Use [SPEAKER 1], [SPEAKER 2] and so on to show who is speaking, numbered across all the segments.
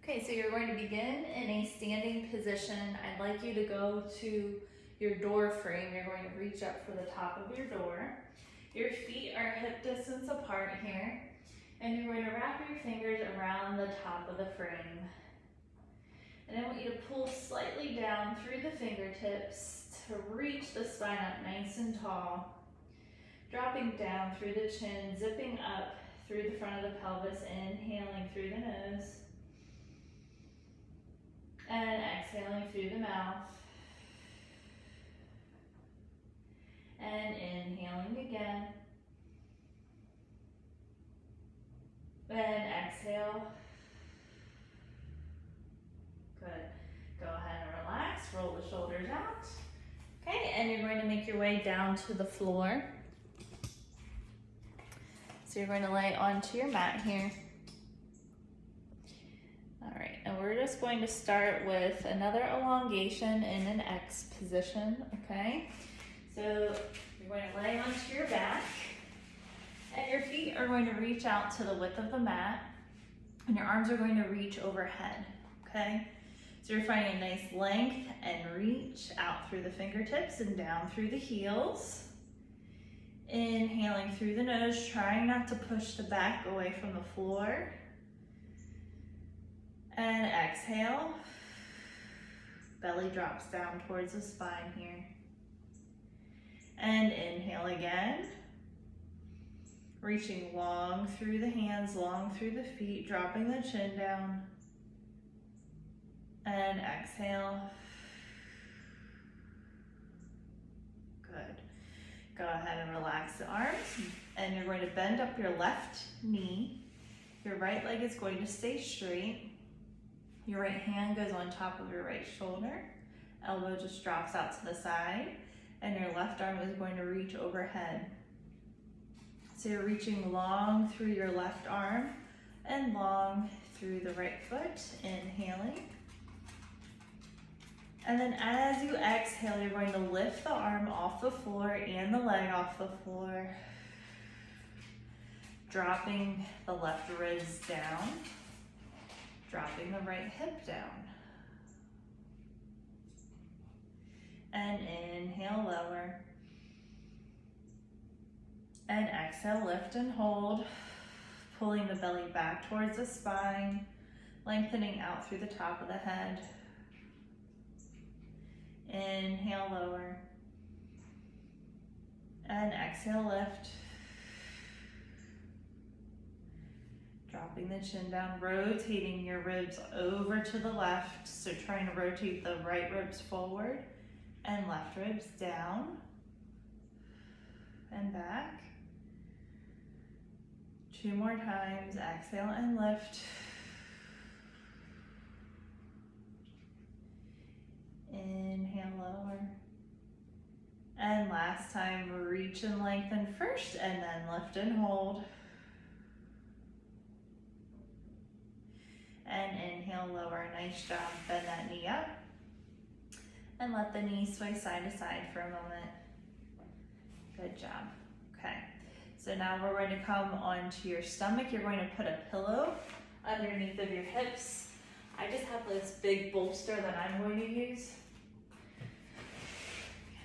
[SPEAKER 1] Okay, so you're going to begin in a standing position. I'd like you to go to your door frame. You're going to reach up for the top of your door. Your feet are hip distance apart here, and you're going to wrap your fingers around the top of the frame. And I want you to pull slightly down through the fingertips to reach the spine up nice and tall. Dropping down through the chin, zipping up through the front of the pelvis, inhaling through the nose. And exhaling through the mouth. And inhaling again. And exhale. Good. Go ahead and relax. Roll the shoulders out. Okay, and you're going to make your way down to the floor. So you're going to lay onto your mat here. All right, and we're just going to start with another elongation in an X position, okay? So you're going to lay onto your back, and your feet are going to reach out to the width of the mat, and your arms are going to reach overhead, okay? So you're finding a nice length and reach out through the fingertips and down through the heels. Inhaling through the nose, trying not to push the back away from the floor. And exhale, belly drops down towards the spine here. And inhale again, reaching long through the hands, long through the feet, dropping the chin down. And exhale. Good. Go ahead and relax the arms, and you're going to bend up your left knee. Your right leg is going to stay straight. Your right hand goes on top of your right shoulder. Elbow just drops out to the side, and your left arm is going to reach overhead. So you're reaching long through your left arm and long through the right foot, inhaling. And then as you exhale, you're going to lift the arm off the floor and the leg off the floor, dropping the left ribs down. Dropping the right hip down. And inhale, lower. And exhale, lift and hold. Pulling the belly back towards the spine, lengthening out through the top of the head. Inhale, lower. And exhale, lift. Dropping the chin down, rotating your ribs over to the left. So trying to rotate the right ribs forward and left ribs down and back. 2 more times, exhale and lift. Inhale, lower. And last time, reach and lengthen first and then lift and hold. And inhale, lower, nice job. Bend that knee up. And let the knee sway side to side for a moment. Good job. Okay, so now we're going to come onto your stomach. You're going to put a pillow underneath of your hips. I just have this big bolster that I'm going to use.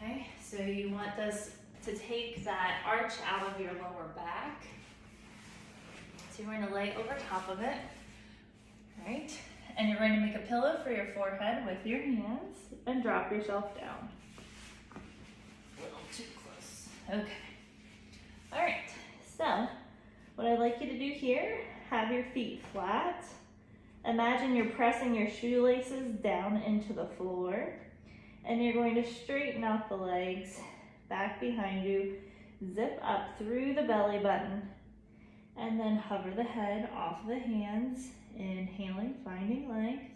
[SPEAKER 1] Okay, so you want this to take that arch out of your lower back. So you're going to lay over top of it. Right, and you're going to make a pillow for your forehead with your hands and drop yourself down. A little too close. Okay. All right, so what I'd like you to do here, have your feet flat. Imagine you're pressing your shoelaces down into the floor, and you're going to straighten out the legs back behind you, zip up through the belly button, and then hover the head off the hands. Inhaling, finding length.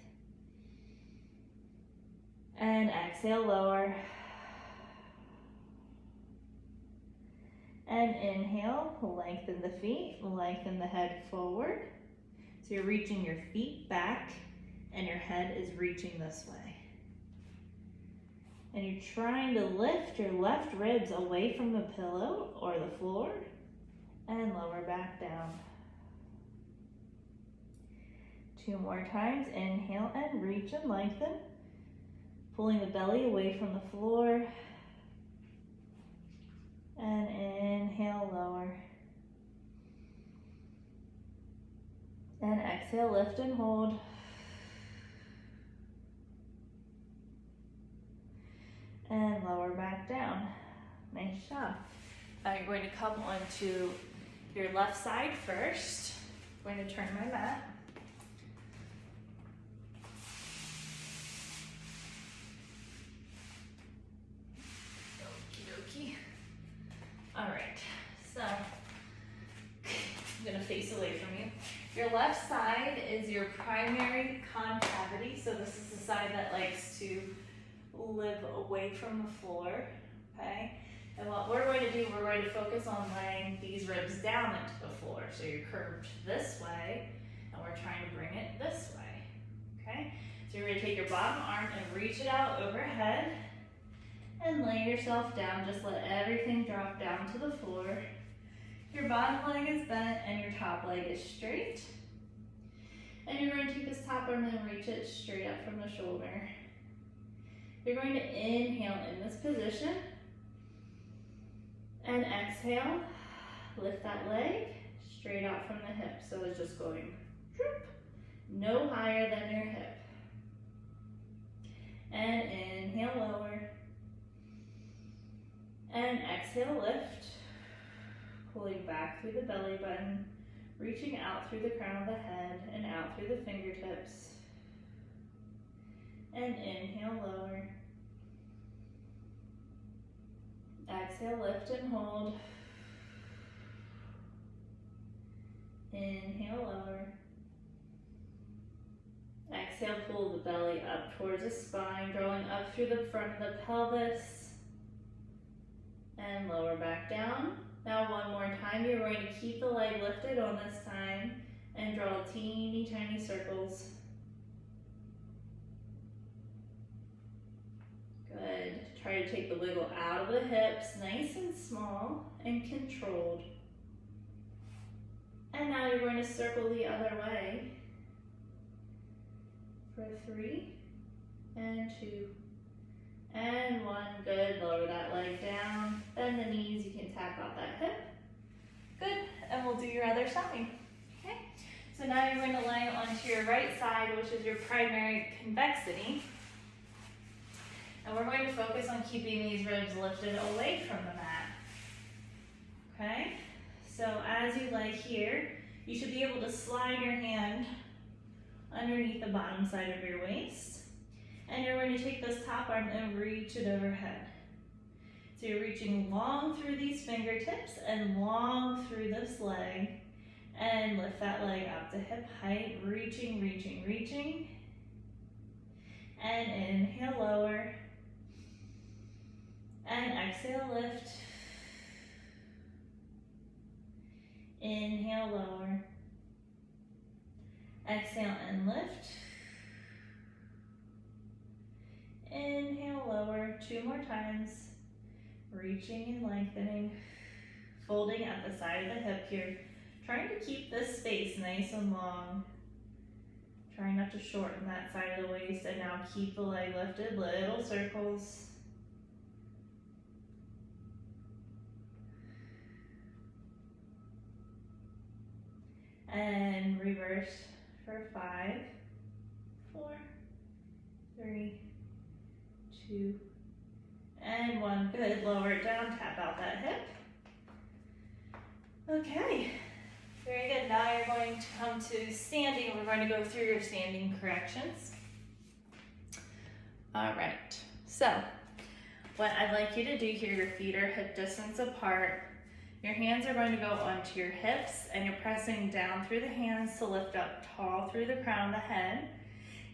[SPEAKER 1] And exhale, lower. And inhale, lengthen the feet, lengthen the head forward. So you're reaching your feet back and your head is reaching this way. And you're trying to lift your left ribs away from the pillow or the floor and lower back down. 2 more times. Inhale and reach and lengthen. Pulling the belly away from the floor. And inhale, lower. And exhale, lift and hold. And lower back down. Nice job. Now you're going to come onto your left side first. I'm going to turn my mat. Okie dokie. All right, so I'm gonna face away from you. Your left side is your primary concavity. So this is the side that likes to live away from the floor, okay? And what we're going to do, we're going to focus on laying these ribs down into the floor. So you're curved this way, and we're trying to bring it this way, okay? So you're gonna take your bottom arm and reach it out overhead, and lay yourself down. Just let everything drop down to the floor. Your bottom leg is bent, and your top leg is straight. And you're going to take this top arm and reach it straight up from the shoulder. You're going to inhale in this position. And exhale, lift that leg straight out from the hip. So it's just going no higher than your hip. And inhale, lower. And exhale, lift. Pulling back through the belly button, reaching out through the crown of the head and out through the fingertips. And inhale, lower. Exhale, lift and hold. Inhale, lower. Exhale, pull the belly up towards the spine, drawing up through the front of the pelvis. And lower back down. Now one more time, you're going to keep the leg lifted on this time and draw teeny tiny circles. Good. Try to take the wiggle out of the hips, nice and small and controlled. And now you're going to circle the other way for 3 and 2 and 1. Good. Lower that leg down. Bend the knees. You can tap out that hip. Good. And we'll do your other side. Okay. So now you're going to lay onto your right side, which is your primary convexity. And we're going to focus on keeping these ribs lifted away from the mat. Okay? So as you lay here, you should be able to slide your hand underneath the bottom side of your waist. And you're going to take this top arm and reach it overhead. So you're reaching long through these fingertips and long through this leg. And lift that leg up to hip height, reaching, reaching, reaching. And inhale, lower. And exhale, lift. Inhale, lower. Exhale and lift. Inhale, lower. 2 more times. Reaching and lengthening. Folding at the side of the hip here. Trying to keep this space nice and long. Trying not to shorten that side of the waist. And now keep the leg lifted. Little circles. And reverse for 5, 4, 3, 2, and 1. Good. Lower it down. Tap out that hip. Okay. Very good. Now you're going to come to standing. We're going to go through your standing corrections. All right. So what I'd like you to do here, your feet are hip distance apart. Your hands are going to go onto your hips, and you're pressing down through the hands to lift up tall through the crown of the head.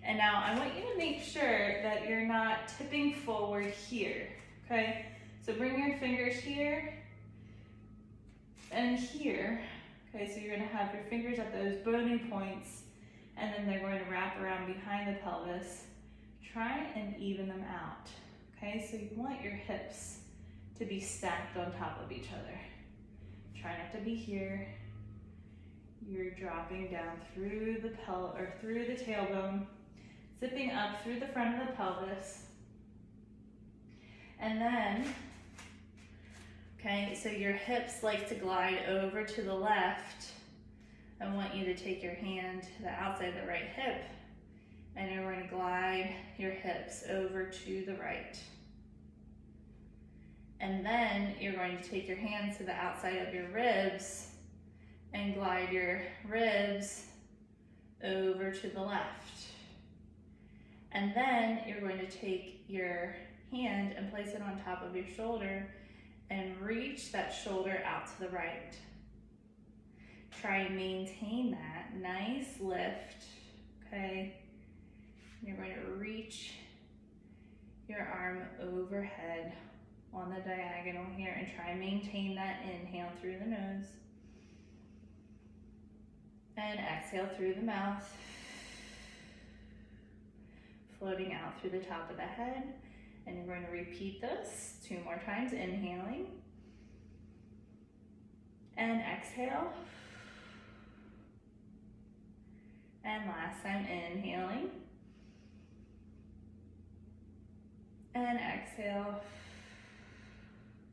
[SPEAKER 1] And now I want you to make sure that you're not tipping forward here, okay? So bring your fingers here and here. Okay, so you're gonna have your fingers at those bony points, and then they're going to wrap around behind the pelvis. Try and even them out, okay? So you want your hips to be stacked on top of each other. Try not to be here. You're dropping down through the through the tailbone, zipping up through the front of the pelvis. And then, okay, so your hips like to glide over to the left. I want you to take your hand to the outside of the right hip, and you're going to glide your hips over to the right. And then you're going to take your hands to the outside of your ribs and glide your ribs over to the left. And then you're going to take your hand and place it on top of your shoulder and reach that shoulder out to the right. Try and maintain that nice lift, okay? You're going to reach your arm overhead on the diagonal here and try and maintain that inhale through the nose. And exhale through the mouth, floating out through the top of the head. And you're going to repeat this 2 more times, inhaling and exhale. And last time, inhaling and exhale.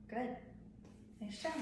[SPEAKER 1] Good. Nice job.